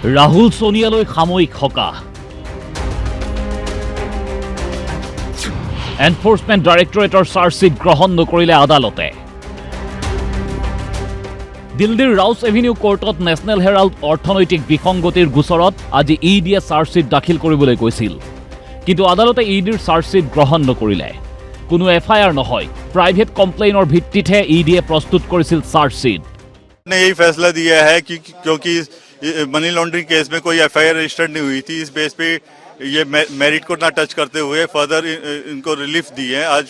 ৰাহুল সোনিয়ালৈ সাময়িক সকাহ। এনফোৰ্সমেণ্ট ডাইৰেক্টৰেটৰ চাৰ্জশ্বিট গ্ৰহণ নকৰিলে আদালতে। দিল্লীৰ ৰাউছ এভিনিউ কোৰ্টত নেশ্যনেল হেৰাল্ড অৰ্থনৈতিক বিসংগতিৰ গোচৰত আজি ইডিয়ে চাৰ্জশ্বিট দাখিল কৰিবলৈ কৈছিল, কিন্তু আদালতে ইডিৰ চাৰ্জশ্বিট গ্ৰহণ নকৰিলে। কোনো এফআইআৰ নহয়, প্ৰাইভেট কমপ্লেইনৰ ভিত্তিতহে ইডিয়ে প্ৰস্তুত কৰিছিল চাৰ্জশ্বিট। ने यही फैसला दिया है कि क्योंकि मनी लॉन्ड्रिंग केस में कोई एफआईआर रजिस्टर्ड नहीं हुई थी, इस बेस पे ये मेरिट को ना टच करते हुए फर्दर इनको रिलीफ दी है आज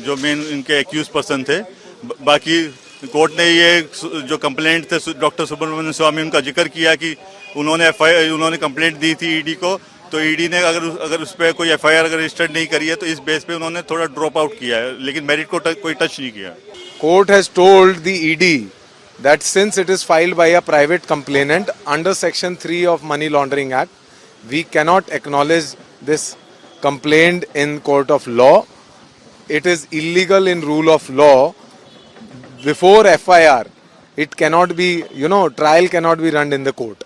जो मेन इनके एक्यूज पर्सन थे। बाकी कोर्ट ने ये जो कंप्लेंट थे डॉक्टर सुब्रमण्यम स्वामी उनका जिक्र किया कि उन्होंने कंप्लेंट दी थी ईडी को, तो ईडी ने अगर उस पर कोई एफआईआर अगर रजिस्टर्ड नहीं करी है तो इस बेस पे उन्होंने थोड़ा ड्रॉप आउट किया है, लेकिन मेरिट को कोई टच नहीं किया। Court has told the ED that since it is filed by a private complainant under Section 3 of Money Laundering Act, we cannot acknowledge this complaint in court of law. It is illegal in rule of law. Before FIR, it cannot be, trial cannot be run in the court.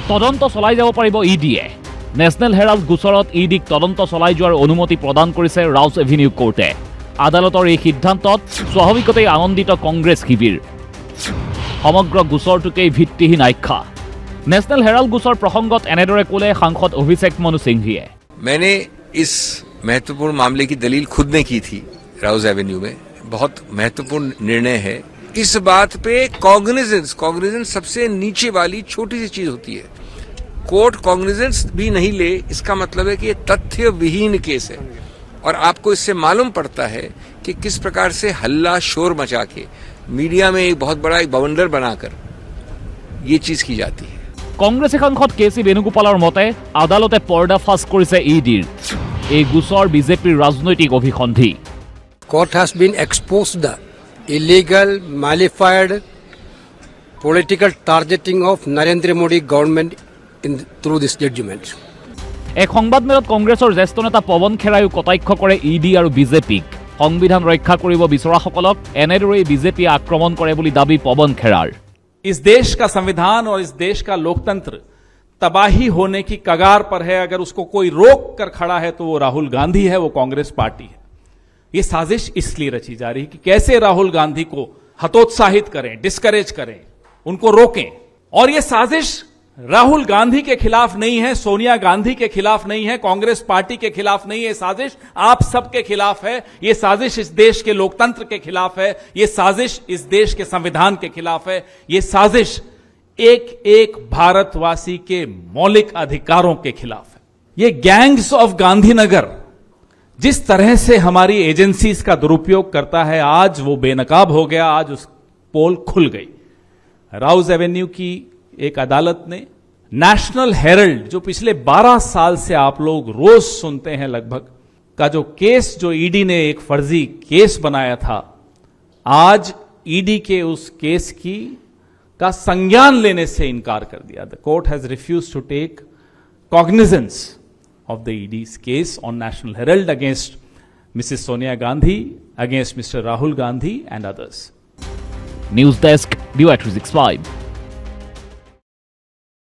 তদন্ত চলাই যাব পাৰিব ইডিয়ে। National Herald গোচৰত ইডিক তদন্ত চলাই যোৱাৰ অনুমতি প্ৰদান কৰিছে ৰাউছ এভিনিউ কোৰ্টে। আদালতৰ এই সিদ্ধান্তত স্বাভাৱিকতেই আনন্দিত কংগ্ৰেছ শিবিৰ। সমগ্ৰ গোচৰটোকেই ভিত্তিহীন আখ্যা। নেশ্যনেল হেৰাল্ড গোচৰ প্ৰসংগত এনেদৰে ক'লে সাংসদ অভিষেক মনু সিংভিয়ে। मैंने इस महत्वपूर्ण मामले की दलील खुद ने की थी राउस एवेन्यू में। बहुत महत्वपूर्ण निर्णय है। इस बात पे कॉग्निजेंस सबसे नीचे वाली छोटी सी चीज होती है। कोर्ट कॉग्निजेंस भी नहीं ले, इसका मतलब है कि ये तथ्य विहीन केस है और आपको इससे मालूम पड़ता है कि किस प्रकार से हल्ला शोर मचा के मीडिया में एक बहुत बड़ा एक बवंडर बनाकर ये चीज की जाती है। কংগ্ৰেছী সাংসদ কে চি বেণুগোপালৰ মতে আদালতে পৰ্দাফাছ কৰিছে ইডিৰ এই গোচৰ বিজেপিৰ ৰাজনৈতিক অভিসন্ধি। Court has been exposed the illegal, malified political targeting of Narendra Modi government through this judgment. এক সংবাদমেলত কংগ্ৰেছৰ জ্যেষ্ঠ নেতা পৱন খেৰাইও কটাক্ষ কৰে ইডি আৰু বিজেপিক। সংবিধান ৰক্ষা কৰিব বিচৰাসকলক এনেদৰেই বিজেপিয়ে আক্ৰমণ কৰে বুলি দাবী পৱন খেৰাৰ। इस देश का संविधान और इस देश का लोकतंत्र तबाही होने की कगार पर है। अगर उसको कोई रोक कर खड़ा है तो वो राहुल गांधी है, वो कांग्रेस पार्टी है। ये साजिश इसलिए रची जा रही है कि कैसे राहुल गांधी को हतोत्साहित करें, डिस्करेज करें, उनको रोकें। और ये साजिश राहुल गांधी के खिलाफ नहीं है, सोनिया गांधी के खिलाफ नहीं है, कांग्रेस पार्टी के खिलाफ नहीं है। साजिश आप सबके खिलाफ है। ये साजिश इस देश के लोकतंत्र के खिलाफ है। ये साजिश इस देश के संविधान के खिलाफ है। ये साजिश एक एक भारतवासी के मौलिक अधिकारों के खिलाफ है। ये गैंग्स ऑफ गांधीनगर जिस तरह से हमारी एजेंसीज का दुरुपयोग करता है, आज वो बेनकाब हो गया। आज उस पोल खुल गई। राउस एवेन्यू की एक अदालत ने नेशनल हेरल्ड, जो पिछले 12 साल से आप लोग रोज सुनते हैं लगभग, का जो केस जो ईडी ने एक फर्जी केस बनाया था, आज ईडी के उस केस का संज्ञान लेने से इनकार कर दिया। The court has refused to take cognizance of the ED's case on National Herald against Mrs. Sonia Gandhi, against Mr. Rahul Gandhi and others. News Desk, DY365.